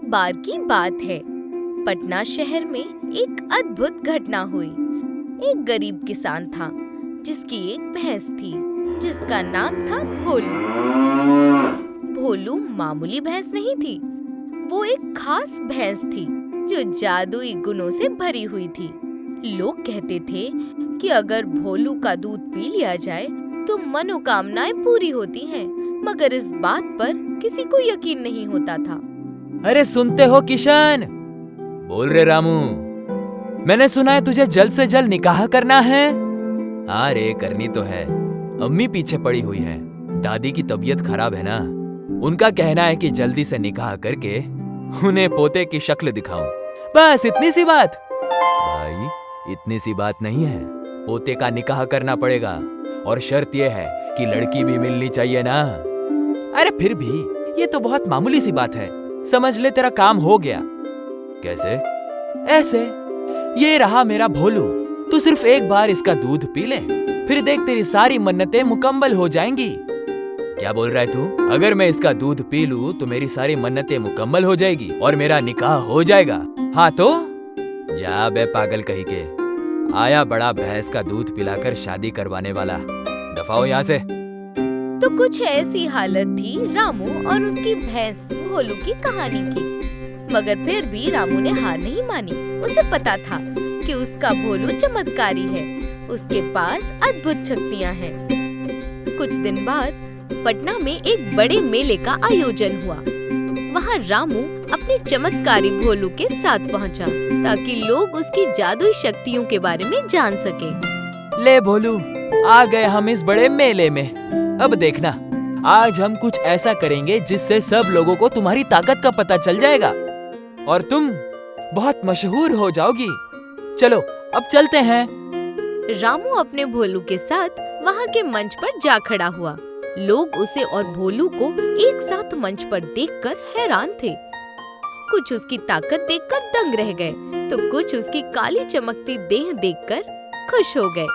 बार की बात है। पटना शहर में एक अद्भुत घटना हुई। एक गरीब किसान था जिसकी एक भैंस थी जिसका नाम था भोलू। भोलू मामूली भैंस नहीं थी, वो एक खास भैंस थी जो जादुई गुणों से भरी हुई थी। लोग कहते थे कि अगर भोलू का दूध पी लिया जाए तो मनोकामनाएं पूरी होती हैं, मगर इस बात पर किसी को यकीन नहीं होता था। अरे सुनते हो किशन? बोल रे रामू, मैंने सुना है तुझे जल्द से जल्द निकाह करना है। हाँ रे, करनी तो है। अम्मी पीछे पड़ी हुई है, दादी की तबीयत खराब है ना। उनका कहना है कि जल्दी से निकाह करके उन्हें पोते की शक्ल दिखाऊं। बस इतनी सी बात। भाई इतनी सी बात नहीं है, पोते का निकाह करना पड़ेगा और शर्त यह है कि लड़की भी मिलनी चाहिए ना। अरे फिर भी ये तो बहुत मामूली सी बात है, समझ ले तेरा काम हो गया। कैसे? ऐसे, ये रहा मेरा भोलू, तू सिर्फ एक बार इसका दूध पी ले, फिर देख तेरी सारी मन्नतें मुकम्मल हो जाएंगी। क्या बोल रहा है तू? अगर मैं इसका दूध पी लूं तो मेरी सारी मन्नतें मुकम्मल हो जाएगी और मेरा निकाह हो जाएगा। हाँ तो जा बे पागल कहीं के, आया बड़ा भैंस का दूध पिलाकर शादी करवाने वाला, दफा हो यहाँ से। तो कुछ ऐसी हालत थी रामू और उसकी भैंस भोलू की कहानी की। मगर फिर भी रामू ने हार नहीं मानी। उसे पता था कि उसका भोलू चमत्कारी है, उसके पास अद्भुत शक्तियाँ हैं। कुछ दिन बाद पटना में एक बड़े मेले का आयोजन हुआ। वहाँ रामू अपने चमत्कारी भोलू के साथ पहुँचा ताकि लोग उसकी जादुई शक्तियों के बारे में जान सके। ले भोलू, आ गए हम इस बड़े मेले में। अब देखना, आज हम कुछ ऐसा करेंगे जिससे सब लोगों को तुम्हारी ताकत का पता चल जाएगा और तुम बहुत मशहूर हो जाओगी। चलो अब चलते हैं। रामू अपने भोलू के साथ वहाँ के मंच पर जा खड़ा हुआ। लोग उसे और भोलू को एक साथ मंच पर देखकर हैरान थे। कुछ उसकी ताकत देखकर दंग रह गए तो कुछ उसकी काली चमकती देह देखकर खुश हो गए।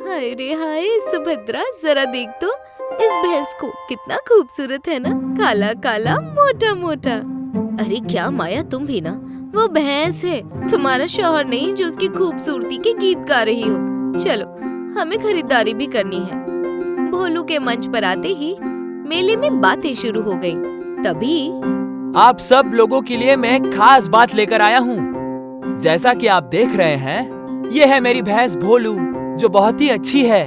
हाय रे हाय सुभद्रा, जरा देख तो इस भैंस को, कितना खूबसूरत है ना, काला काला मोटा मोटा। अरे क्या माया, तुम भी ना, वो भैंस है, तुम्हारा शौहर नहीं जो उसकी खूबसूरती के गीत गा रही हो। चलो हमें खरीदारी भी करनी है। भोलू के मंच पर आते ही मेले में बातें शुरू हो गई। तभी आप सब लोगों के लिए मैं एक खास बात लेकर आया हूँ। जैसा कि आप देख रहे हैं, ये है मेरी भैंस भोलू जो बहुत ही अच्छी है।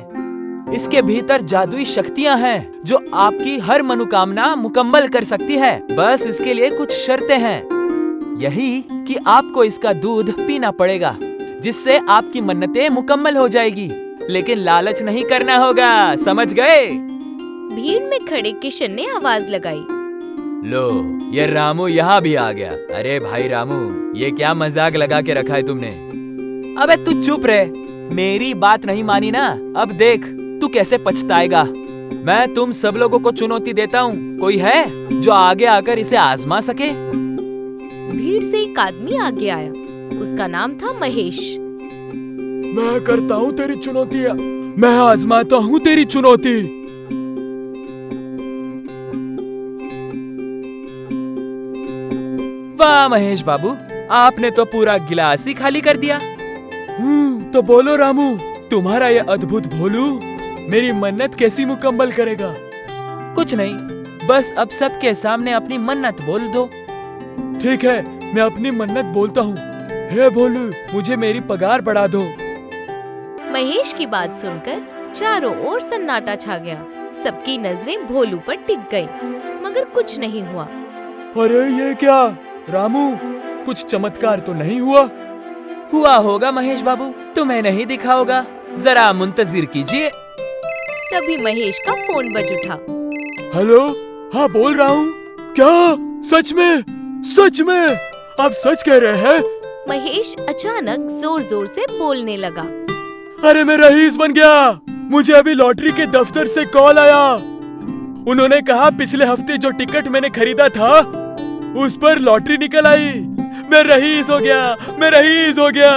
इसके भीतर जादुई शक्तियाँ हैं जो आपकी हर मनोकामना मुकम्मल कर सकती है। बस इसके लिए कुछ शर्तें हैं, यही कि आपको इसका दूध पीना पड़ेगा जिससे आपकी मन्नतें मुकम्मल हो जाएगी, लेकिन लालच नहीं करना होगा, समझ गए? भीड़ में खड़े किशन ने आवाज लगाई। लो, ये रामू यहाँ भी आ गया। अरे भाई रामू, ये क्या मजाक लगा के रखा है तुमने? अबे तू चुप रहे, मेरी बात नहीं मानी ना, अब देख तू कैसे पछताएगा। मैं तुम सब लोगों को चुनौती देता हूँ, कोई है जो आगे आकर इसे आजमा सके? भीड़ से एक आदमी आगे आया, उसका नाम था महेश। मैं करता हूँ तेरी चुनौती, मैं आजमाता हूँ तेरी चुनौती। वाह महेश बाबू, आपने तो पूरा गिलास ही खाली कर दिया। तो बोलो रामू, तुम्हारा ये अद्भुत भोलू मेरी मन्नत कैसी मुकम्मल करेगा? कुछ नहीं, बस अब सबके सामने अपनी मन्नत बोल दो। ठीक है, मैं अपनी मन्नत बोलता हूँ। हे भोलू, मुझे मेरी पगार बढ़ा दो। महेश की बात सुनकर चारों ओर सन्नाटा छा गया। सबकी नजरें भोलू पर टिक गई, मगर कुछ नहीं हुआ। अरे ये क्या रामू, कुछ चमत्कार तो नहीं हुआ? हुआ होगा महेश बाबू, तुम्हें नहीं दिखा होगा, जरा मुंतजिर कीजिए। तभी महेश का फोन बज उठा। हेलो, हाँ बोल रहा हूँ। क्या? सच में? सच में? आप सच कह रहे हैं? महेश अचानक जोर जोर से बोलने लगा। अरे मैं रईस बन गया, मुझे अभी लॉटरी के दफ्तर से कॉल आया। उन्होंने कहा पिछले हफ्ते जो टिकट मैंने खरीदा था उस पर लॉटरी निकल आई। मैं रईस हो गया, मैं रईस हो गया।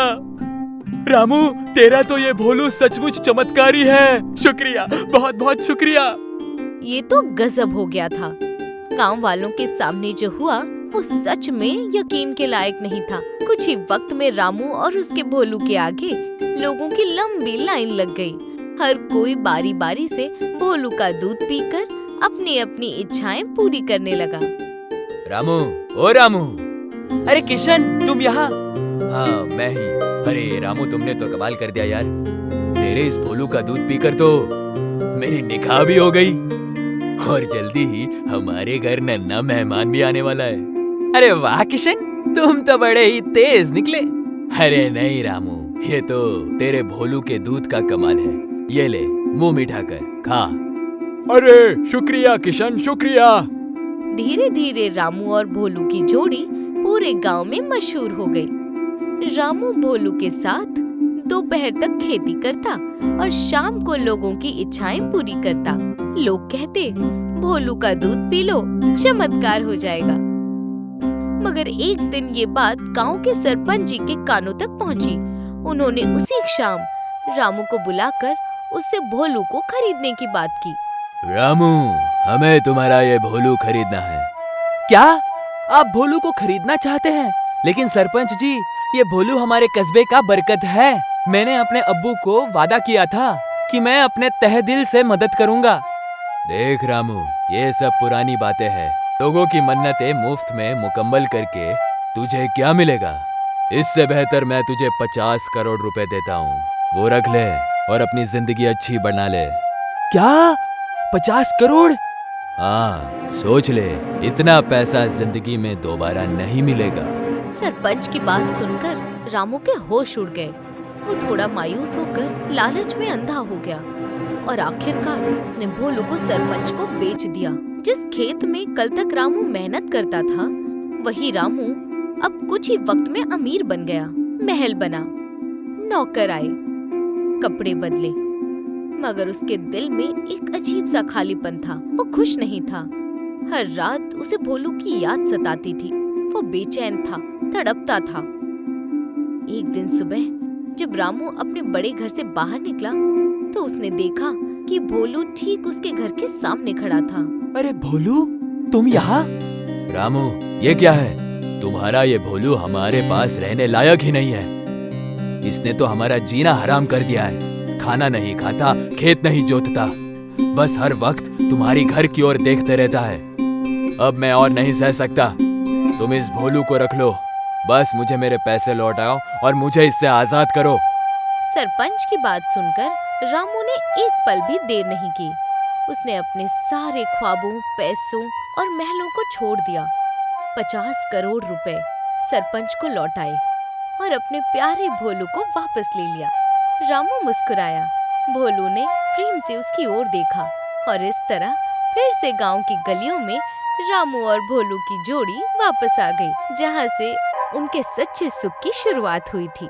रामू, तेरा तो ये भोलू सचमुच चमत्कारी है। शुक्रिया, बहुत बहुत शुक्रिया। ये तो गजब हो गया था। गांव वालों के सामने जो हुआ वो सच में यकीन के लायक नहीं था। कुछ ही वक्त में रामू और उसके भोलू के आगे लोगों की लंबी लाइन लग गई। हर कोई बारी बारी से भोलू का दूध पीकर अपनी अपनी इच्छाएं पूरी करने लगा। रामू, ओ रामू, अरे किशन, तुम यहाँ? हाँ, मैं ही। अरे रामू, तुमने तो कमाल कर दिया यार। तेरे इस भोलू का दूध पीकर तो मेरी निकाह भी हो गई और जल्दी ही हमारे घर नन्हा मेहमान भी आने वाला है। अरे वाह किशन, तुम तो बड़े ही तेज निकले। अरे नहीं रामू, ये तो तेरे भोलू के दूध का कमाल है। ये ले, मुंह मीठा कर खा। अरे शुक्रिया किशन, शुक्रिया। धीरे धीरे रामू और भोलू की जोड़ी पूरे गांव में मशहूर हो गई। रामू भोलू के साथ दोपहर तक खेती करता और शाम को लोगों की इच्छाएं पूरी करता। लोग कहते, भोलू का दूध पी लो, चमत्कार हो जाएगा। मगर एक दिन ये बात गांव के सरपंच जी के कानों तक पहुंची। उन्होंने उसी शाम रामू को बुलाकर उससे भोलू को खरीदने की बात की। रामू, हमें तुम्हारा ये भोलू खरीदना है। क्या? आप भोलू को खरीदना चाहते हैं? लेकिन सरपंच जी, ये भोलू हमारे कस्बे का बरकत है। मैंने अपने अब्बू को वादा किया था कि मैं अपने तहे दिल से मदद करूंगा। देख रामू, ये सब पुरानी बातें हैं। लोगों की मन्नतें मुफ्त में मुकम्मल करके तुझे क्या मिलेगा? इससे बेहतर मैं तुझे 50 करोड़ रुपए देता हूँ। वो रख ले और अपनी जिंदगी अच्छी बना ले। क्या? 50 करोड़? हाँ, सोच ले, इतना पैसा जिंदगी में दोबारा नहीं मिलेगा। सरपंच की बात सुनकर रामू के होश उड़ गए। वो थोड़ा मायूस होकर लालच में अंधा हो गया और आखिरकार उसने भोलू को सरपंच को बेच दिया। जिस खेत में कल तक रामू मेहनत करता था, वही रामू अब कुछ ही वक्त में अमीर बन गया। महल बना, नौकर आए, कपड़े बदले, मगर उसके दिल में एक अजीब सा खालीपन था। वो खुश नहीं था। हर रात उसे भोलू की याद सताती थी। वो बेचैन था, तड़पता था। एक दिन सुबह जब रामू अपने बड़े घर से बाहर निकला तो उसने देखा कि भोलू ठीक उसके घर के सामने खड़ा था। अरे भोलू, तुम यहाँ? रामू, ये क्या है? तुम्हारा ये भोलू हमारे पास रहने लायक ही नहीं है। इसने तो हमारा जीना हराम कर दिया है। खाना नहीं खाता, खेत नहीं जोतता, बस हर वक्त तुम्हारी घर की ओर देखते रहता है। अब मैं और नहीं सह सकता। तुम इस भोलू को रख लो, बस मुझे मेरे पैसे लौटाओ और मुझे इससे आजाद करो। सरपंच की बात सुनकर रामू ने एक पल भी देर नहीं की। उसने अपने सारे ख्वाबों, पैसों और महलों को छोड़ दिया। 50 करोड़ रुपए सरपंच को लौटाए और अपने प्यारे भोलू को वापस ले लिया। रामू मुस्कुराया। भोलू ने प्रेम से उसकी ओर देखा और इस तरह फिर से गांव की गलियों में रामू और भोलू की जोड़ी वापस आ गई, जहां से उनके सच्चे सुख की शुरुआत हुई थी।